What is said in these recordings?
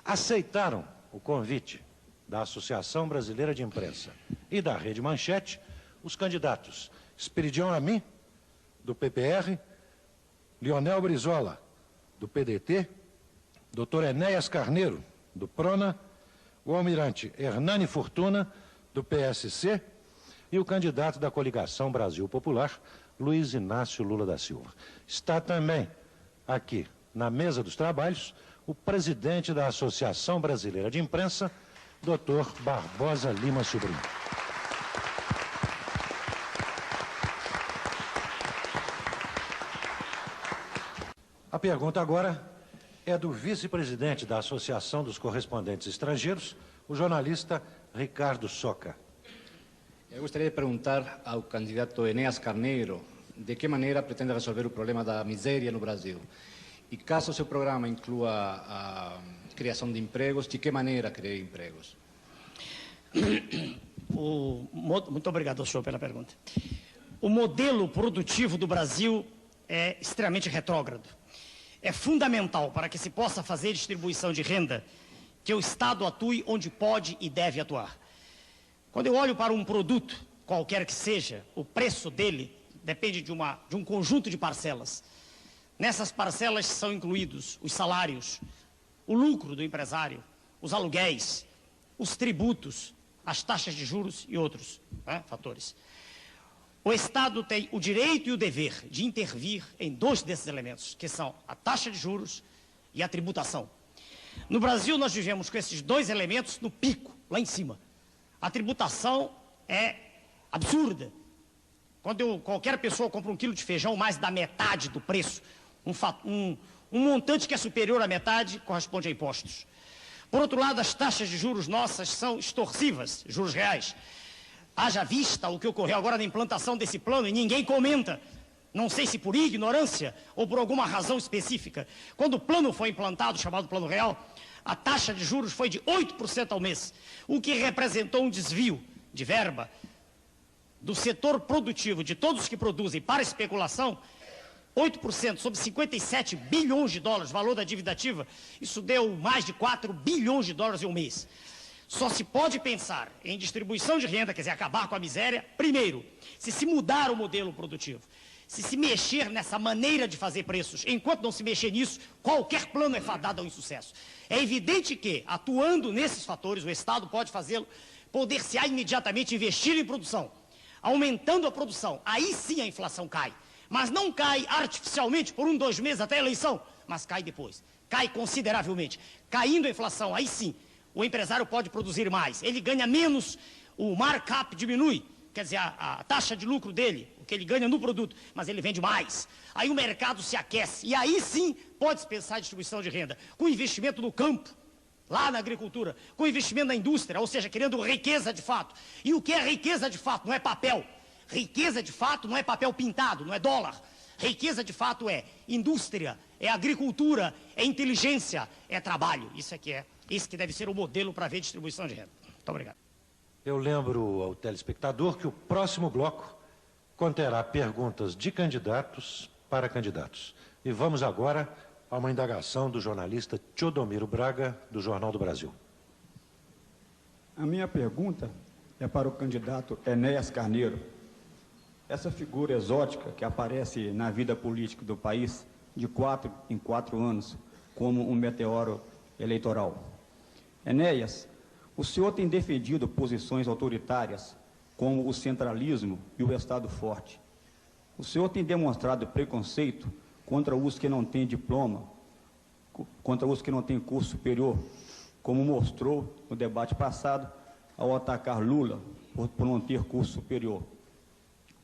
aceitaram o convite da Associação Brasileira de Imprensa e da Rede Manchete os candidatos Esperidião Amin, do PPR, Lionel Brizola, do PDT, Dr. Enéas Carneiro, do PRONA, o almirante Hernani Fortuna, do PSC, e o candidato da coligação Brasil Popular, Luiz Inácio Lula da Silva. Está também aqui, na mesa dos trabalhos, o presidente da Associação Brasileira de Imprensa, Dr. Barbosa Lima Sobrinho. A pergunta agora é do vice-presidente da Associação dos Correspondentes Estrangeiros, o jornalista Ricardo Soca. Eu gostaria de perguntar ao candidato Enéas Carneiro de que maneira pretende resolver o problema da miséria no Brasil. E caso o seu programa inclua a criação de empregos, de que maneira criar empregos? Muito obrigado, senhor, pela pergunta. O modelo produtivo do Brasil é extremamente retrógrado. É fundamental para que se possa fazer distribuição de renda que o Estado atue onde pode e deve atuar. Quando eu olho para um produto, qualquer que seja, o preço dele depende de um conjunto de parcelas. Nessas parcelas são incluídos os salários, o lucro do empresário, os aluguéis, os tributos, as taxas de juros e outros fatores. O Estado tem o direito e o dever de intervir em dois desses elementos, que são a taxa de juros e a tributação. No Brasil, nós vivemos com esses dois elementos no pico, lá em cima. A tributação é absurda. Quando qualquer pessoa compra 1 quilo de feijão, mais da metade do preço, um montante que é superior à metade corresponde a impostos. Por outro lado, as taxas de juros nossas são extorsivas, juros reais. Haja vista o que ocorreu agora na implantação desse plano e ninguém comenta. Não sei se por ignorância ou por alguma razão específica. Quando o plano foi implantado, chamado Plano Real, a taxa de juros foi de 8% ao mês, o que representou um desvio de verba do setor produtivo, de todos os que produzem para especulação. 8% sobre 57 bilhões de dólares, valor da dívida ativa, isso deu mais de 4 bilhões de dólares em um mês. Só se pode pensar em distribuição de renda, quer dizer, acabar com a miséria, primeiro, se mudar o modelo produtivo, se mexer nessa maneira de fazer preços. Enquanto não se mexer nisso, qualquer plano é fadado ao insucesso. É evidente que, atuando nesses fatores, o Estado pode fazê-lo, poder-se-á imediatamente investir em produção, aumentando a produção. Aí sim a inflação cai. Mas não cai artificialmente por 1, 2 meses até a eleição, mas cai depois. Cai consideravelmente. Caindo a inflação, aí sim, o empresário pode produzir mais. Ele ganha menos, o markup diminui, quer dizer, a taxa de lucro dele, o que ele ganha no produto, mas ele vende mais. Aí o mercado se aquece, e aí sim pode-se pensar em distribuição de renda, com investimento no campo, lá na agricultura, com investimento na indústria, ou seja, querendo riqueza de fato. E o que é riqueza de fato? Não é papel. Riqueza de fato não é papel pintado, não é dólar. Riqueza de fato é indústria, é agricultura, é inteligência, é trabalho. Isso que deve ser o modelo para ver distribuição de renda. Muito obrigado. Eu lembro ao telespectador que o próximo bloco conterá perguntas de candidatos para candidatos. E vamos agora a uma indagação do jornalista Teodomiro Braga, do Jornal do Brasil. A minha pergunta é para o candidato Enéas Carneiro. Essa figura exótica que aparece na vida política do país de 4 em 4 anos como um meteoro eleitoral. Enéas, o senhor tem defendido posições autoritárias como o centralismo e o Estado forte. O senhor tem demonstrado preconceito contra os que não têm diploma, contra os que não têm curso superior, como mostrou no debate passado ao atacar Lula por não ter curso superior.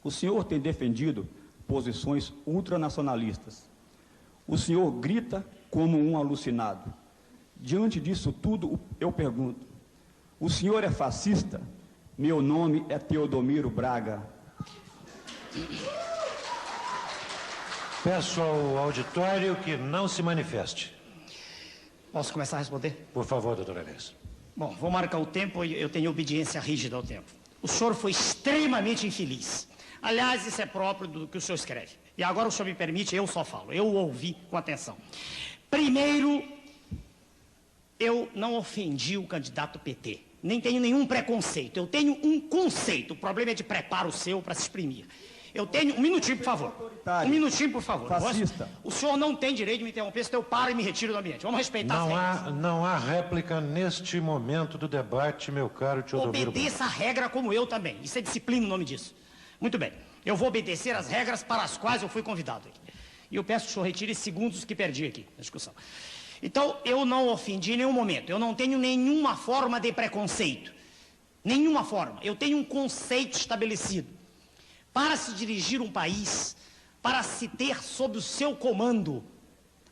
O senhor tem defendido posições ultranacionalistas. O senhor grita como um alucinado. Diante disso tudo, eu pergunto, o senhor é fascista? Meu nome é Teodomiro Braga. Peço ao auditório que não se manifeste. Posso começar a responder? Por favor, doutor Enéas. Bom, vou marcar o tempo e eu tenho obediência rígida ao tempo. O senhor foi extremamente infeliz. Aliás, isso é próprio do que o senhor escreve. E agora o senhor me permite, eu só falo. Eu ouvi com atenção. Primeiro, Eu não ofendi o candidato PT, nem tenho nenhum preconceito. Eu tenho um conceito. O problema é de preparo seu para se exprimir. Eu tenho... Um minutinho, por favor. Um minutinho, por favor. Fascista. O senhor não tem direito de me interromper, senão eu paro e me retiro do ambiente. Vamos respeitar as regras. Não há réplica neste momento do debate, meu caro Teodomiro. Obedeça a regra como eu também. Isso é disciplina o nome disso. Muito bem. Eu vou obedecer as regras para as quais eu fui convidado aqui. E eu peço que o senhor retire segundos que perdi aqui na discussão. Então, eu não ofendi em nenhum momento. Eu não tenho nenhuma forma de preconceito. Nenhuma forma. Eu tenho um conceito estabelecido. Para se dirigir um país, para se ter sob o seu comando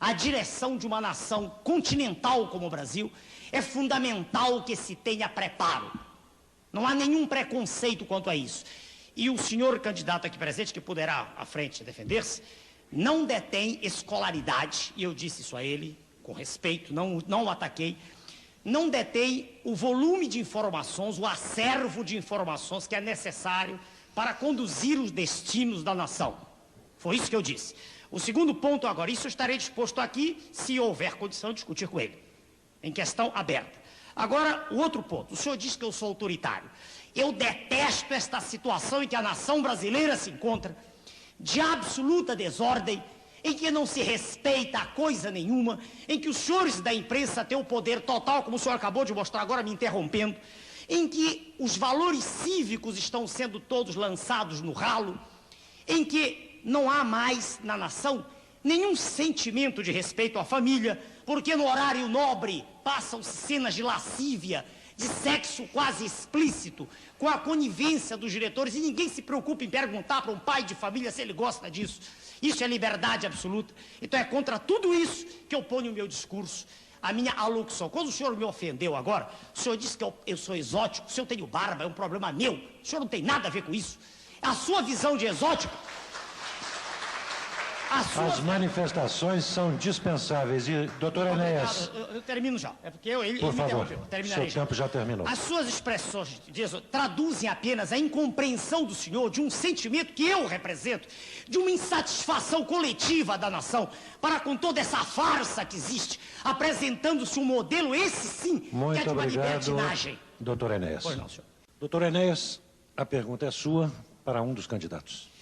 a direção de uma nação continental como o Brasil, é fundamental que se tenha preparo. Não há nenhum preconceito quanto a isso. E o senhor candidato aqui presente, que poderá à frente defender-se, não detém escolaridade, e eu disse isso a ele, com respeito, não o ataquei, não detém o volume de informações, o acervo de informações que é necessário para conduzir os destinos da nação. Foi isso que eu disse. O segundo ponto agora, isso eu estarei disposto aqui, se houver condição de discutir com ele, em questão aberta. Agora, o outro ponto, o senhor diz que eu sou autoritário. Eu detesto esta situação em que a nação brasileira se encontra, de absoluta desordem, em que não se respeita a coisa nenhuma, em que os senhores da imprensa têm o poder total, como o senhor acabou de mostrar agora, me interrompendo, em que os valores cívicos estão sendo todos lançados no ralo, em que não há mais na nação nenhum sentimento de respeito à família, porque no horário nobre passam-se cenas de lascívia, de sexo quase explícito, com a conivência dos diretores, e ninguém se preocupa em perguntar para um pai de família se ele gosta disso. Isso é liberdade absoluta. Então é contra tudo isso que eu ponho o meu discurso, a minha alocução. Quando o senhor me ofendeu agora, o senhor disse que eu sou exótico, se eu tenho barba é um problema meu, o senhor não tem nada a ver com isso. A sua visão de exótico... As manifestações são dispensáveis. E, doutor Enéas... Eu termino já. É porque ele por me favor, interrompeu. Terminarei seu tempo já terminou. As suas expressões traduzem apenas a incompreensão do senhor de um sentimento que eu represento, de uma insatisfação coletiva da nação, para com toda essa farsa que existe, apresentando-se um modelo, esse sim, que é de uma libertinagem. Doutor Enéas. Pois não, senhor. Doutor Enéas, a pergunta é sua para um dos candidatos.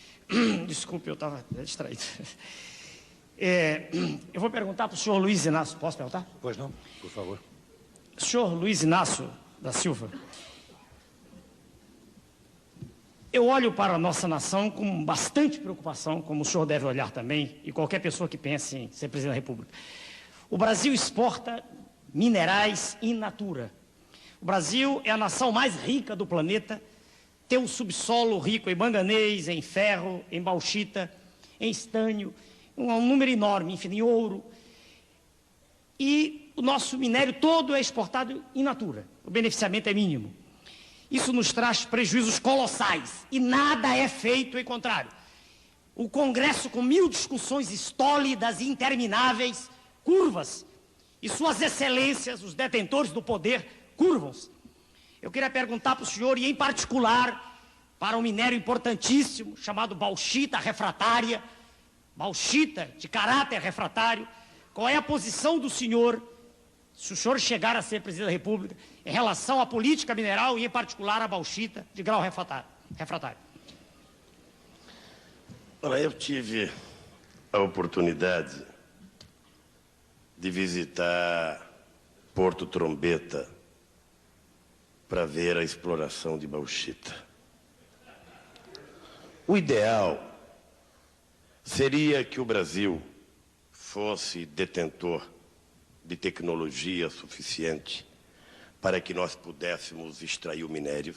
Desculpe, eu estava distraído. Eu vou perguntar para o senhor Luiz Inácio. Posso perguntar? Pois não, por favor. Senhor Luiz Inácio da Silva, eu olho para a nossa nação com bastante preocupação, como o senhor deve olhar também, e qualquer pessoa que pense em ser presidente da República. O Brasil exporta minerais in natura. O Brasil é a nação mais rica do planeta, tem um subsolo rico em manganês, em ferro, em bauxita, em estânio, um número enorme, enfim, em ouro. E o nosso minério todo é exportado in natura. O beneficiamento é mínimo. Isso nos traz prejuízos colossais e nada é feito em contrário. O Congresso, com 1000 discussões estólidas e intermináveis, curvas, e suas excelências, os detentores do poder, curvam-se. Eu queria perguntar para o senhor, e em particular, para um minério importantíssimo, chamado bauxita refratária, bauxita de caráter refratário, qual é a posição do senhor, se o senhor chegar a ser presidente da República, em relação à política mineral e, em particular, à bauxita de grau refratário? Olha, eu tive a oportunidade de visitar Porto Trombeta para ver a exploração de bauxita. O ideal seria que o Brasil fosse detentor de tecnologia suficiente para que nós pudéssemos extrair o minério,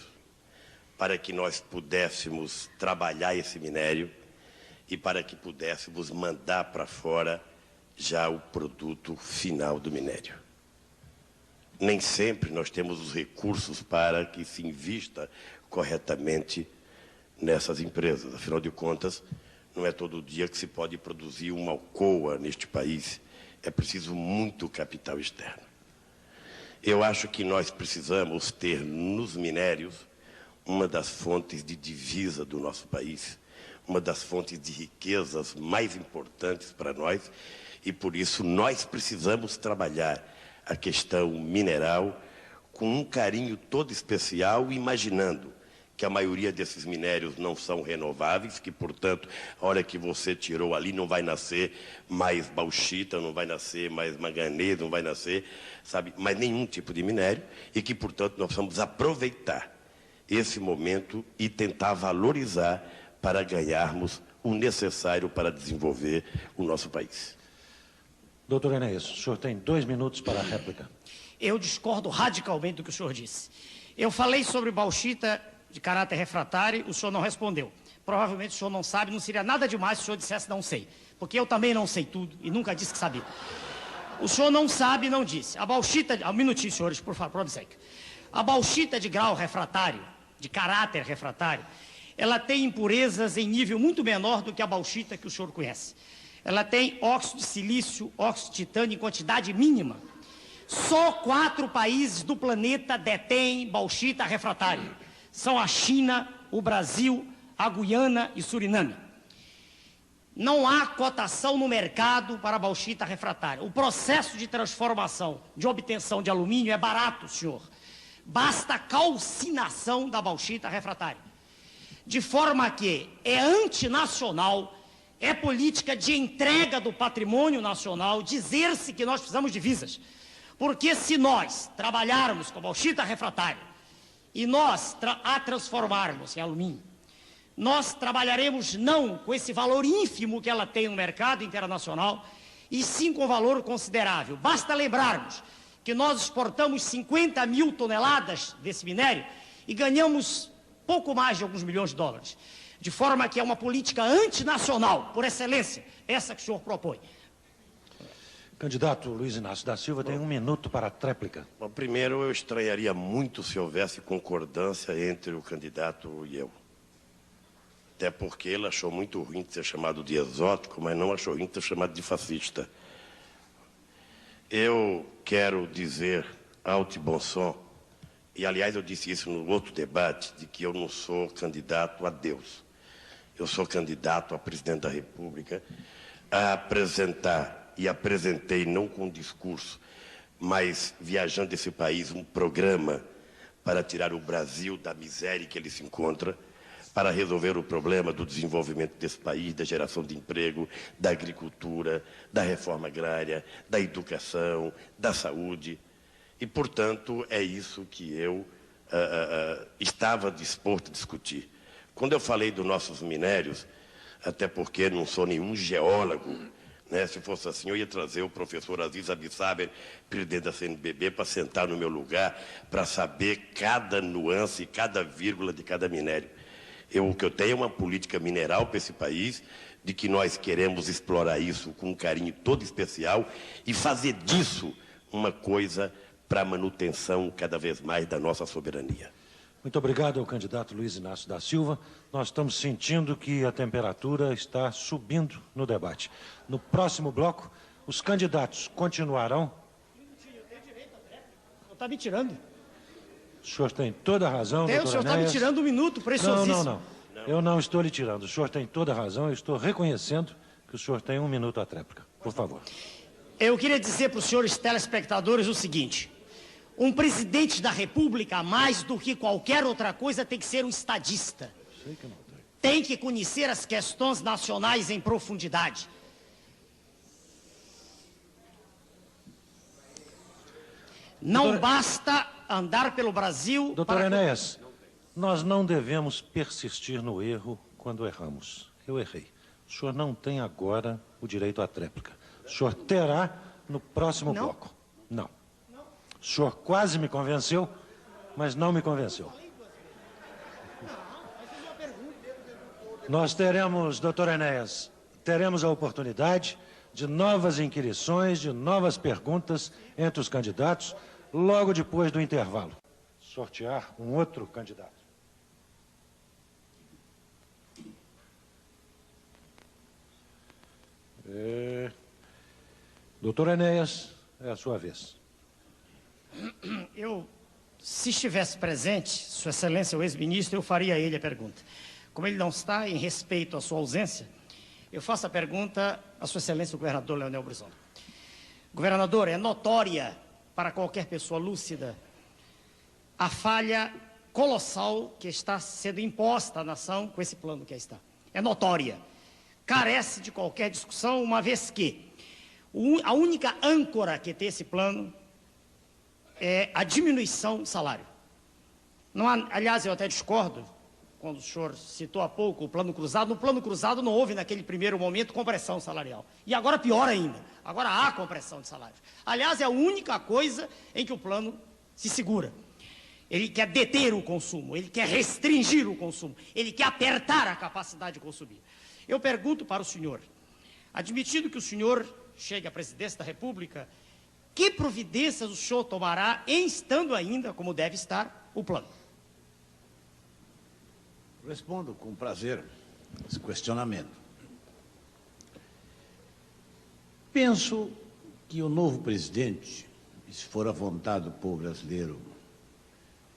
para que nós pudéssemos trabalhar esse minério e para que pudéssemos mandar para fora já o produto final do minério. Nem sempre nós temos os recursos para que se invista corretamente nessas empresas. Afinal de contas, não é todo dia que se pode produzir uma Alcoa neste país. É preciso muito capital externo. Eu acho que nós precisamos ter nos minérios uma das fontes de divisa do nosso país, uma das fontes de riquezas mais importantes para nós, e por isso nós precisamos trabalhar a questão mineral com um carinho todo especial, imaginando que a maioria desses minérios não são renováveis, que, portanto, a hora que você tirou ali não vai nascer mais bauxita, não vai nascer mais manganês, não vai nascer, sabe, mais nenhum tipo de minério, e que, portanto, nós precisamos aproveitar esse momento e tentar valorizar para ganharmos o necessário para desenvolver o nosso país. Doutor Enéas, o senhor tem 2 minutos para a réplica. Eu discordo radicalmente do que o senhor disse. Eu falei sobre bauxita de caráter refratário, o senhor não respondeu. Provavelmente o senhor não sabe, não seria nada demais se o senhor dissesse não sei. Porque eu também não sei tudo e nunca disse que sabia. O senhor não sabe e não disse. A bauxita, um minutinho, senhores, por favor, a bauxita de grau refratário, de caráter refratário, ela tem impurezas em nível muito menor do que a bauxita que o senhor conhece. Ela tem óxido de silício, óxido de titânio em quantidade mínima. Só 4 países do planeta detêm bauxita refratária. São a China, o Brasil, a Guiana e Suriname. Não há cotação no mercado para a bauxita refratária. O processo de transformação, de obtenção de alumínio é barato, senhor. Basta a calcinação da bauxita refratária. De forma que é antinacional, é política de entrega do patrimônio nacional dizer-se que nós precisamos de divisas. Porque se nós trabalharmos com a bauxita refratária e nós a transformarmos em alumínio, nós trabalharemos não com esse valor ínfimo que ela tem no mercado internacional, e sim com valor considerável. Basta lembrarmos que nós exportamos 50 mil toneladas desse minério e ganhamos pouco mais de alguns milhões de dólares. De forma que é uma política antinacional, por excelência, essa que o senhor propõe. Candidato Luiz Inácio da Silva tem 1 minuto para a tréplica. Bom, primeiro, eu estranharia muito se houvesse concordância entre o candidato e eu. Até porque ele achou muito ruim de ser chamado de exótico, mas não achou ruim de ser chamado de fascista. Eu quero dizer alto e bom som, e aliás eu disse isso no outro debate, de que eu não sou candidato a Deus. Eu sou candidato a presidente da República a apresentar, e apresentei não com discurso, mas viajando esse país, um programa para tirar o Brasil da miséria que ele se encontra, para resolver o problema do desenvolvimento desse país, da geração de emprego, da agricultura, da reforma agrária, da educação, da saúde. E, portanto, é isso que eu estava disposto a discutir. Quando eu falei dos nossos minérios, até porque não sou nenhum geólogo, né? Se fosse assim, eu ia trazer o professor Aziz Abissaber, presidente da CNBB, para sentar no meu lugar, para saber cada nuance, cada vírgula de cada minério. O que eu tenho é uma política mineral para esse país, de que nós queremos explorar isso com um carinho todo especial e fazer disso uma coisa para a manutenção cada vez mais da nossa soberania. Muito obrigado ao candidato Luiz Inácio da Silva. Nós estamos sentindo que a temperatura está subindo no debate. No próximo bloco, os candidatos continuarão... O senhor está me tirando. O senhor tem toda a razão, doutor O senhor está me tirando 1 minuto, preciosíssimo. Não. Eu não estou lhe tirando. O senhor tem toda a razão. Eu estou reconhecendo que o senhor tem 1 minuto à tréplica. Por favor. Eu queria dizer para os senhores telespectadores o seguinte: um presidente da República, mais do que qualquer outra coisa, tem que ser um estadista. Tem que conhecer as questões nacionais em profundidade. Não basta andar pelo Brasil... Doutor Enéas, nós não devemos persistir no erro quando erramos. Eu errei. O senhor não tem agora o direito à tréplica. O senhor terá no próximo bloco. Não. O senhor quase me convenceu, mas não me convenceu. Nós teremos, doutor Enéas, teremos a oportunidade de novas inquirições, de novas perguntas entre os candidatos, logo depois do intervalo. Sortear um outro candidato. Doutor Enéas, é a sua vez. Se estivesse presente, Sua Excelência, o ex-ministro, eu faria a ele a pergunta. Como ele não está, em respeito à sua ausência, eu faço a pergunta à Sua Excelência, o governador Leonel Brizola. Governador, é notória para qualquer pessoa lúcida a falha colossal que está sendo imposta à nação com esse plano que aí está. É notória. Carece de qualquer discussão, uma vez que a única âncora que tem esse plano é a diminuição do salário. Não há, aliás, eu até discordo, quando o senhor citou há pouco o plano cruzado. No plano cruzado não houve, naquele primeiro momento, compressão salarial. E agora pior ainda, agora há compressão de salários. Aliás, é a única coisa em que o plano se segura. Ele quer deter o consumo, ele quer restringir o consumo, ele quer apertar a capacidade de consumir. Eu pergunto para o senhor, admitindo que o senhor chegue à presidência da República, que providências o senhor tomará, em estando ainda, como deve estar, o plano? Respondo com prazer esse questionamento. Penso que o novo presidente, se for a vontade do povo brasileiro,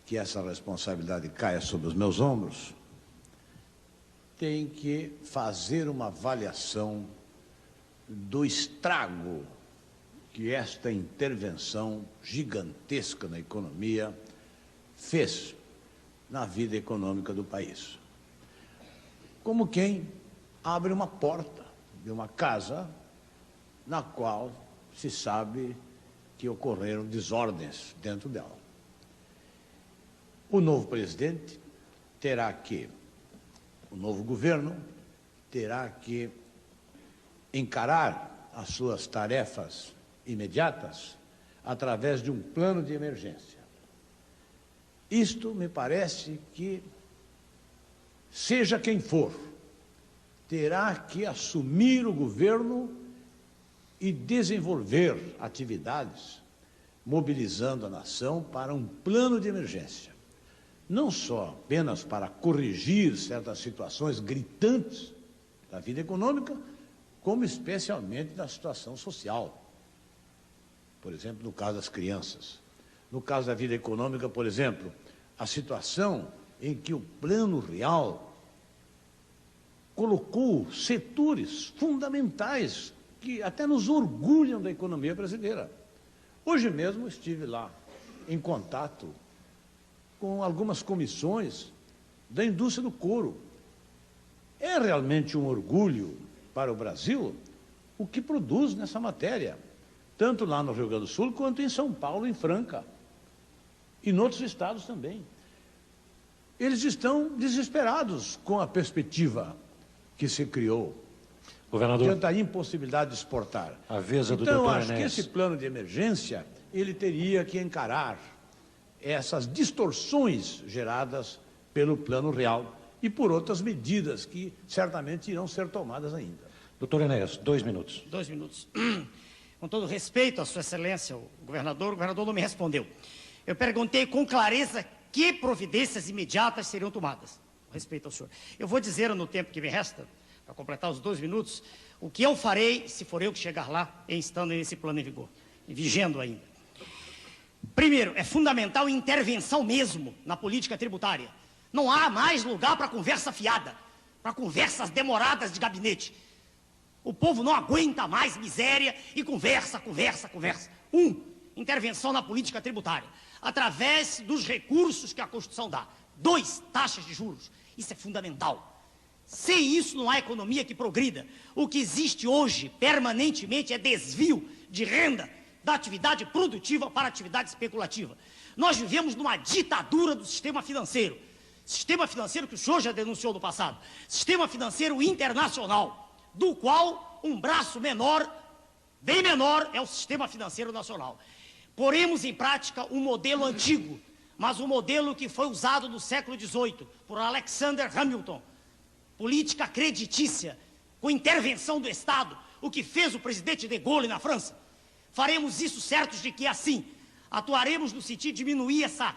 que essa responsabilidade caia sobre os meus ombros, tem que fazer uma avaliação do estrago que esta intervenção gigantesca na economia fez na vida econômica do país. Como quem abre uma porta de uma casa na qual se sabe que ocorreram desordens dentro dela. O novo presidente terá que, o novo governo terá que encarar as suas tarefas imediatas através de um plano de emergência. Isto me parece que, seja quem for, terá que assumir o governo e desenvolver atividades, mobilizando a nação para um plano de emergência. Não só apenas para corrigir certas situações gritantes da vida econômica, como especialmente da situação social. Por exemplo, no caso das crianças. No caso da vida econômica, por exemplo, a situação em que o Plano Real colocou setores fundamentais que até nos orgulham da economia brasileira. Hoje mesmo estive lá em contato com algumas comissões da indústria do couro. É realmente um orgulho para o Brasil o que produz nessa matéria, tanto lá no Rio Grande do Sul, quanto em São Paulo, em Franca, e em outros estados também. Eles estão desesperados com a perspectiva que se criou, Governador, diante da impossibilidade de exportar. a vez é do Então, doutor acho que Enéas. esse plano de emergência, ele teria que encarar essas distorções geradas pelo Plano Real e por outras medidas que certamente irão ser tomadas ainda. Doutor Enéas, 2 minutos. 2 minutos. Com todo respeito à Sua Excelência, o governador não me respondeu. Eu perguntei com clareza que providências imediatas seriam tomadas. Com respeito ao senhor. Eu vou dizer no tempo que me resta, para completar os 2 minutos, o que eu farei se for eu que chegar lá, estando nesse plano em vigor, e vigendo ainda. Primeiro, é fundamental intervenção mesmo na política tributária. Não há mais lugar para conversa fiada, para conversas demoradas de gabinete. O povo não aguenta mais miséria e conversa. Intervenção na política tributária, através dos recursos que a Constituição dá. 2, taxas de juros. Isso é fundamental. Sem isso não há economia que progrida. O que existe hoje, permanentemente, é desvio de renda da atividade produtiva para a atividade especulativa. Nós vivemos numa ditadura do sistema financeiro que o senhor já denunciou no passado, sistema financeiro internacional, do qual um braço menor, bem menor, é o sistema financeiro nacional. Poremos em prática um modelo antigo, mas um modelo que foi usado no século XVIII por Alexander Hamilton, política creditícia, com intervenção do Estado, o que fez o presidente de Gaulle na França. Faremos isso certos de que, assim, atuaremos no sentido de diminuir essa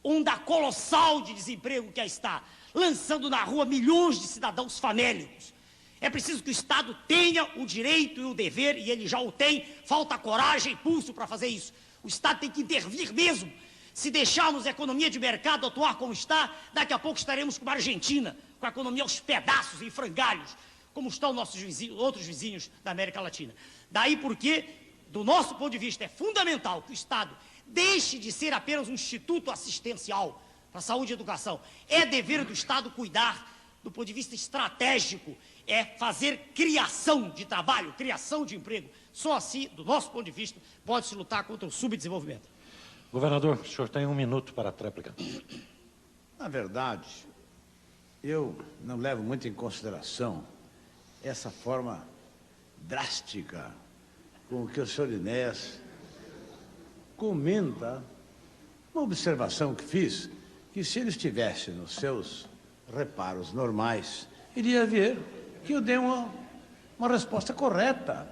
onda colossal de desemprego que aí está, lançando na rua milhões de cidadãos famélicos. É preciso que o Estado tenha o direito e o dever, e ele já o tem, falta coragem e pulso para fazer isso. O Estado tem que intervir mesmo. Se deixarmos a economia de mercado atuar como está, daqui a pouco estaremos com a Argentina, com a economia aos pedaços, em frangalhos, como estão nossos vizinhos, outros vizinhos da América Latina. Daí porque do nosso ponto de vista, é fundamental que o Estado deixe de ser apenas um instituto assistencial para saúde e educação. É dever do Estado cuidar, do ponto de vista estratégico, é fazer criação de trabalho, criação de emprego. Só assim, do nosso ponto de vista, pode-se lutar contra o subdesenvolvimento. Governador, o senhor tem 1 minuto para a tréplica. Na verdade, eu não levo muito em consideração essa forma drástica com que o senhor Enéas comenta uma observação que fiz, que se ele estivesse nos seus reparos normais, iria ver que eu dei uma resposta correta.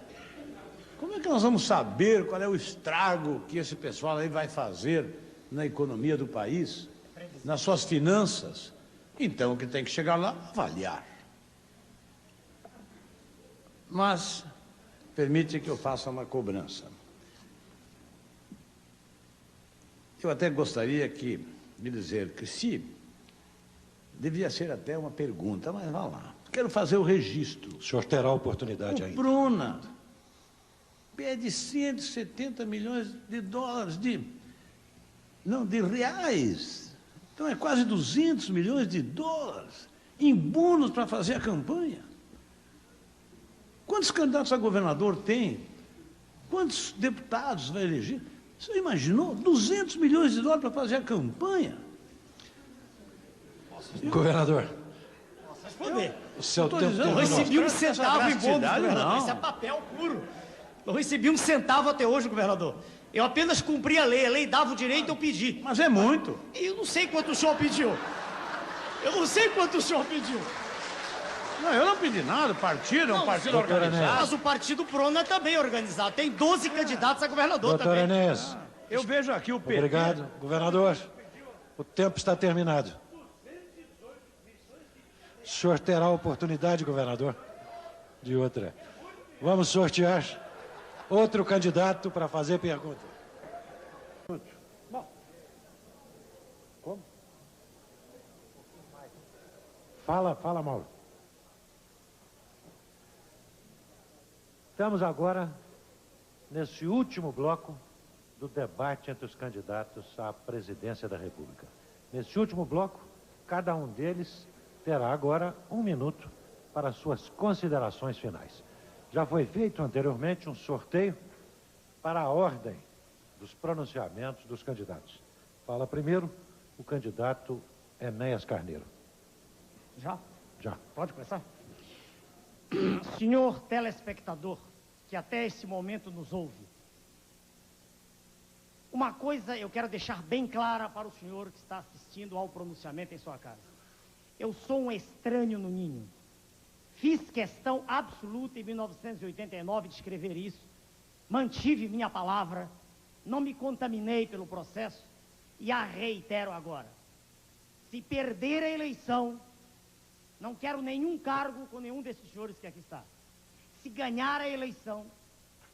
Como é que nós vamos saber qual é o estrago que esse pessoal aí vai fazer na economia do país, nas suas finanças? Então, o que tem que chegar lá, avaliar. Mas, permite que eu faça uma cobrança. Eu até gostaria de dizer que se devia ser até uma pergunta, mas vá lá. Quero fazer o registro. O senhor terá a oportunidade O ainda. Bruna pede 170 milhões de dólares, de reais. Então é quase 200 milhões de dólares em bônus para fazer a campanha. Quantos candidatos a governador tem? Quantos deputados vai eleger? Você imaginou? 200 milhões de dólares para fazer a campanha? Governador, Posso responder? o seu eu tô tempo dizendo, Não terminou. recebi um Essa centavo em bônus, gratuidade, governador. não. Isso é papel puro. Não recebi um centavo até hoje, governador. Eu apenas cumpri a lei dava o direito, eu pedi. Mas é muito. E eu não sei quanto o senhor pediu. Eu não sei quanto o senhor pediu. Não, eu não pedi nada, o partido é um Não, partido senhor, organizado. Mas o partido Prona também é organizado. Tem 12 candidatos a governador Doutor também. Enéas, Eu vejo aqui o PT. obrigado. Governador, o tempo está terminado. O senhor terá a oportunidade, governador, de outra. Vamos sortear outro candidato para fazer pergunta. Como? Fala, Mauro. Estamos agora nesse último bloco do debate entre os candidatos à presidência da República. Nesse último bloco, cada um deles terá agora 1 minuto para suas considerações finais. Já foi feito anteriormente um sorteio para a ordem dos pronunciamentos dos candidatos. Fala primeiro o candidato Enéas Carneiro. Já? Já. Pode começar? Senhor telespectador, que até esse momento nos ouve, uma coisa eu quero deixar bem clara para o senhor que está assistindo ao pronunciamento em sua casa. Eu sou um estranho no ninho. Fiz questão absoluta em 1989 de escrever isso, mantive minha palavra, não me contaminei pelo processo e a reitero agora. Se perder a eleição, não quero nenhum cargo com nenhum desses senhores que aqui está. Se ganhar a eleição,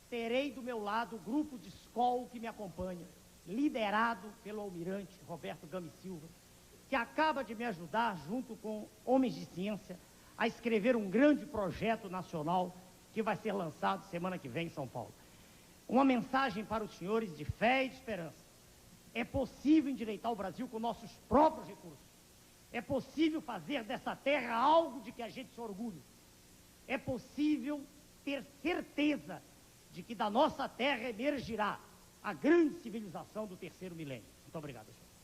terei do meu lado o grupo de escola que me acompanha, liderado pelo almirante Roberto Gama Silva, que acaba de me ajudar, junto com homens de ciência, a escrever um grande projeto nacional que vai ser lançado semana que vem em São Paulo. Uma mensagem para os senhores de fé e de esperança. É possível endireitar o Brasil com nossos próprios recursos. É possível fazer dessa terra algo de que a gente se orgulhe. É possível ter certeza de que da nossa terra emergirá a grande civilização do terceiro milênio. Muito obrigado, senhor.